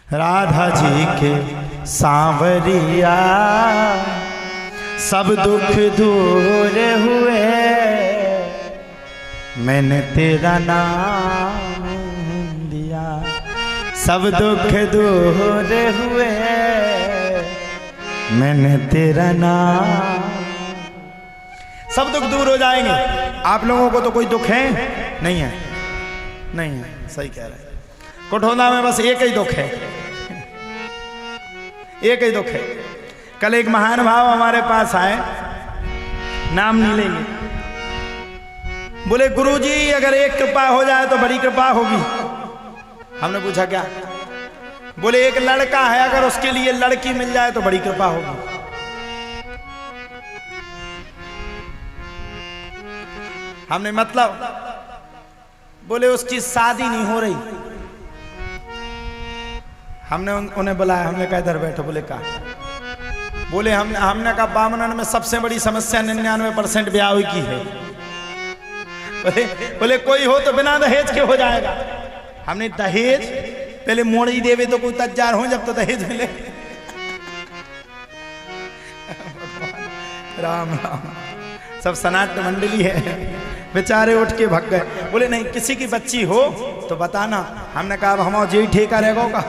राधा जी के सांवरिया सब दुख दूर हुए, मैंने तेरा नाम दिया सब दुख दूर हुए, मैंने तेरा नाम। सब दुख दूर हो जाएंगे। आप लोगों को तो कोई दुख है नहीं है? नहीं है, सही कह रहे हैं। कठौंधा में बस एक ही दुख है, एक ही दुख है। कल एक महान भाव हमारे पास आए, नाम नहीं लेंगे, बोले गुरुजी अगर एक कृपा हो जाए तो बड़ी कृपा होगी। हमने पूछा क्या? बोले एक लड़का है, अगर उसके लिए लड़की मिल जाए तो बड़ी कृपा होगी। हमने मतलब, बोले उसकी शादी नहीं हो रही। हमने उन्हें बुलाया, हमने कहा इधर बैठो। बोले कहा? बोले हमने कहा बामनन में सबसे बड़ी समस्या 99% ब्याह की है। बोले कोई हो तो बिना दहेज के हो जाएगा। हमने दहेज पहले मोड़ी देवे तो कोई तज्जार हो, जब तो दहेज मिले। राम राम, सब सनातन मंडली है, बेचारे उठ के भाग गए। बोले नहीं, किसी की बच्ची हो तो बताना। हमने कहा हम जेही ठेका रहेगा।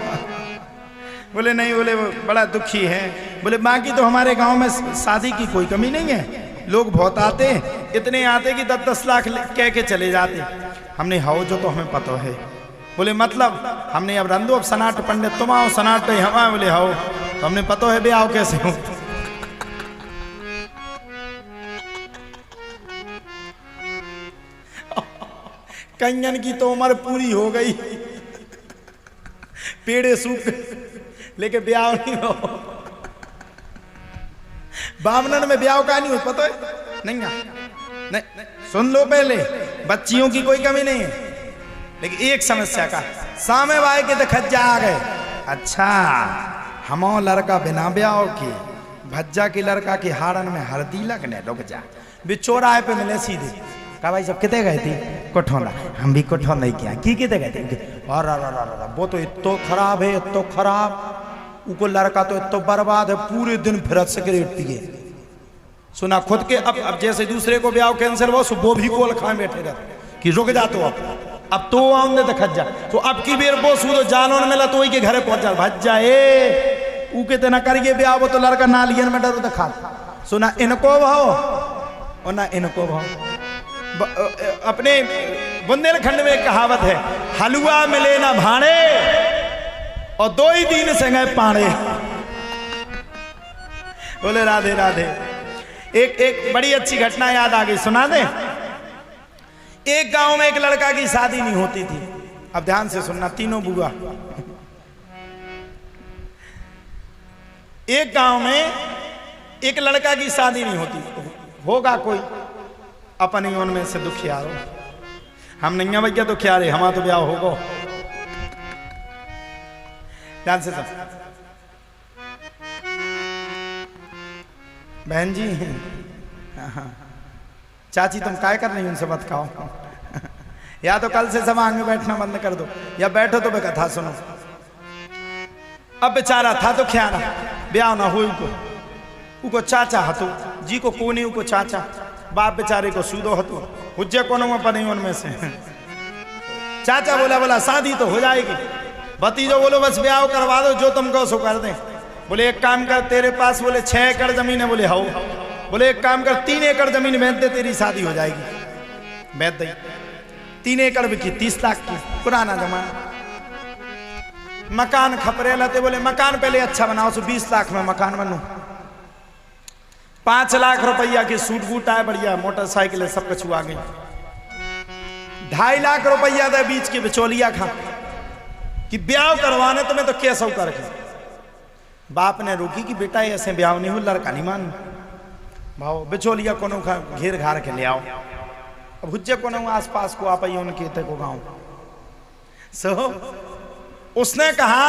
बोले नहीं, बोले बड़ा दुखी है। बोले बाकी तो हमारे गांव में शादी की कोई कमी नहीं है, लोग बहुत आते, इतने आते कि 10-10 लाख कह के चले जाते। हमने हाओ जो तो हमें पता है। बोले मतलब? हमने अब रंदो, अब सनाट पंडित तुम आओ, सनाट हम आए। बोले हाओ, तो हमने पता है बे आओ कैसे हो। कंगन की तो उम्र पूरी हो गई, पेड़े सूख, लेकिन ब्याह नहीं हो। बामनन में ब्याह का नहीं हो, पता है? नहीं, नहीं, सुन लो पहले, बच्चियों की कोई कमी नहीं है, लेकिन एक समस्या का सामे भाई के खज्जा आ गए। अच्छा, हमो लड़का बिना ब्याह की भज्जा की लड़का की हाड़न में हरदी लगने रुक जा। बिचौराहे पे मिले सीधे, कहा भाई सब कितने गए थे? कठौंधा। हम भी कठौंधा ही किया। की कितने गए थे? और वो तो इतो खराब है, इतो खराब, उनको लड़का तो इतो बर्बाद है, पूरे दिन फिरत सिगरेट पिए। सुना खुद के, अब जैसे दूसरे को ब्याह कैंसिल हो, वो भी कोल खाए बैठे रहते कि रुक जा तो अब तो आऊंगे तो खज्जा। तो अब की बेर वो सूदो जानोन मिला तो वही के घरे पहुंच जा भज्जा ए ऊके ते ना करिए ब्याह, वो तो लड़का नालियन में डरो तो खा। सुना इनको भाव और ना इनको भाव। अपने बुंदेलखंड में एक कहावत है, हलवा मिले ना भाड़े और 2 ही दिन से गए पाड़े। बोले राधे राधे। एक बड़ी अच्छी घटना याद आ गई, सुना दे। एक गांव में एक लड़का की शादी नहीं होती थी। अब ध्यान से सुनना, तीनों बुआ। एक गांव में एक लड़का की शादी नहीं होती। होगा कोई अपनी उनमें से दुखियार हो, हम नहीं भैया दुखियार है, हमारा तो ब्याह होगा। ध्यान से सब बहन जी, चाची तुम काय कर रही हो? उनसे मत खाओ। या तो कल से सब आगे बैठना बंद कर दो, या बैठो तो कथा सुनो। अब बेचारा था तो क्या ना ब्याह ना हो, उको चाचा हतो जी को कोनी, उको चाचा बाप बेचारे को सूदो हतो, हुज्जे कोनो पर नहीं उनमें से। चाचा बोला शादी तो हो जाएगी। भतीजो बोलो बस ब्याह करवा दो, जो तुम कहो सो कर दे। बोले एक काम कर, तेरे पास बोले 6 एकड़ जमीन है। बोले हाउ। बोले एक काम कर, 3 एकड़ जमीन बेच दे, तेरी शादी हो जाएगी। बेच दी। 3 एकड़ बिकी 30 लाख की, पुराना जमाना। मकान खपरे लाते, बोले मकान पहले अच्छा बनाओ, सो 20 लाख में मकान बनू। 5 लाख रुपया की सूट बूट आए, बढ़िया मोटरसाइकिल है, सब कुछ हुआ गई। 2.5 लाख रुपया दे बीच के बिचौलिया खा कि ब्याह करवाने तुम्हें तो कैसा कर रखे। बाप ने रोकी कि बेटा ऐसे ब्याह नहीं हो, लड़का नहीं मान भाव। बिचौलिया कोनो घेर घार के ले आओ। अब हुज्जे कोनो आस पास को आप उनके को गाँव सो उसने कहा,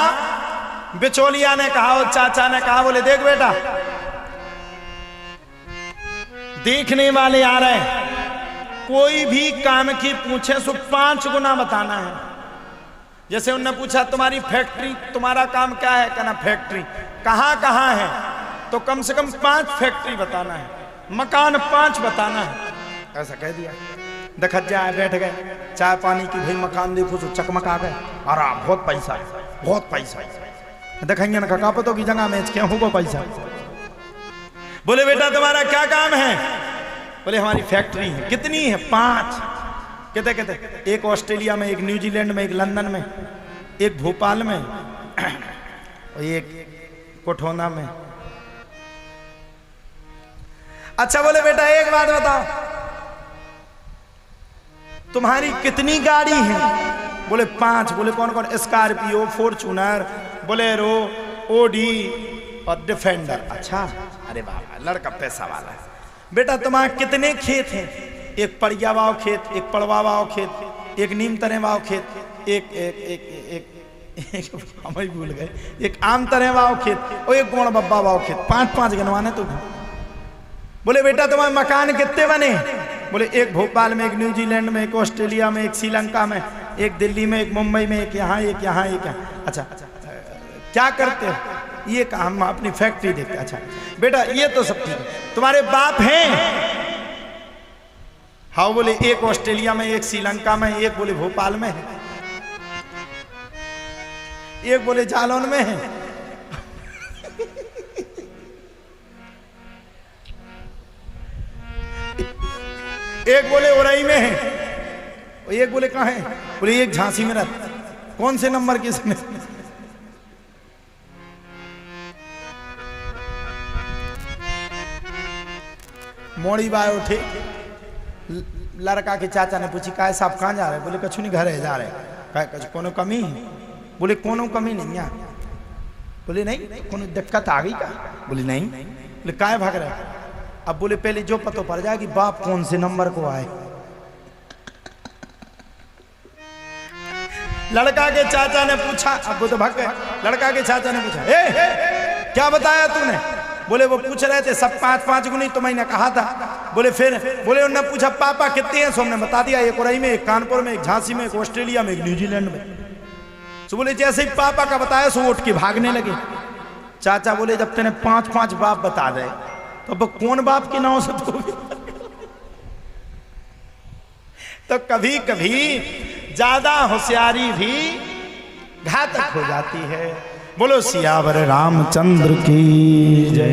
बिचौलिया ने कहा और चाचा ने कहा, बोले देख बेटा, देखने वाले आ रहे हैं, कोई भी काम की पूछे सो 5 गुना बताना है। जैसे उनने पूछा तुम्हारी फैक्ट्री, तुम्हारा काम क्या है? कहना फैक्ट्री। कहाँ कहाँ है? तो कम से कम 5 फैक्ट्री बताना है, मकान 5 बताना है, ऐसा कह दिया। देखत जाए, बैठ गए, चाय पानी की, भाई मकान देखो तो चकमका गए, अरे बहुत पैसा है, बहुत पैसा है। देखेंगे ना कापतों की जगह में क्या होगा पैसा। बोले बेटा तुम्हारा क्या काम है? बोले हमारी फैक्ट्री है। कितनी है? 5। कहते कहते एक ऑस्ट्रेलिया में, एक न्यूजीलैंड में, एक लंदन में, एक भोपाल में और एक कोठोना में। अच्छा बोले बेटा एक बात बताओ, तुम्हारी कितनी गाड़ी है? बोले 5। बोले कौन कौन? स्कॉर्पियो, फॉर्च्यूनर, बोलेरो, ओडी और डिफेंडर। अच्छा, अरे बाबा लड़का पैसा वाला है। बेटा तुम्हारे कितने खेत हैं? एक पड़िया वाव खेत, एक पड़वा वाव खेत, एक नीम तरे वाव खेत, एक एक एक एक, एक हम ही भूल गए, एक आम तरे वाव खेत और एक गोण बब्बा वाव खेत। 5-5 गिनवाने तो। बोले बेटा तुम्हारे मकान कितने बने? बोले एक भोपाल में, एक न्यूजीलैंड में, एक ऑस्ट्रेलिया में, एक श्रीलंका में, एक दिल्ली में, एक मुंबई में, एक यहाँ, एक यहाँ, एक यहाँ। अच्छा क्या करते हो? ये काम, हम अपनी फैक्ट्री देखते। अच्छा बेटा ये तो सब ठीक है, तुम्हारे बाप हैं? हाँ। बोले एक ऑस्ट्रेलिया में, एक श्रीलंका में, एक बोले भोपाल में है, एक बोले जालौन में है, एक बोले उरई में है, और एक बोले कहाँ है? बोले एक झांसी में रहता। कौन से नंबर के इसमें? मोड़ी बाय उठे, लड़का के चाचा ने पूछी काय साहब कहाँ जा रहे? बोले कछु नहीं, घर है जा रहे। कछु कोनो कमी है? बोले कोनो कमी नहीं है। बोले नहीं, कोनो दिक्कत आ गई का? बोले नहीं। बोले काय भाग रहे? अब बोले पहले जो पतो पड़ जाए कि बाप कौन से नंबर को आए। लड़का के चाचा ने पूछा, अब वो तो भाग गए। लड़का के चाचा ने पूछा ए, क्या बताया तूने? बोले वो पूछ रहे थे सब 5-5 गुनी, तो मैंने कहा था। बोले फिर? बोले उन्होंने पूछा पापा कितने हैं? सो हमने बता दिया, एक उरई में, एक कानपुर में, एक झांसी में, एक ऑस्ट्रेलिया में, एक न्यूजीलैंड में। तो बोले जैसे ही पापा का बताया सो उठ के भागने लगे। चाचा बोले जब तेने 5-5 बाप बता दे तो अब कौन बाप के नाम से तो कभी कभी ज्यादा होशियारी भी घातक हो जाती है। बोलो सियावर रामचंद्र की जय।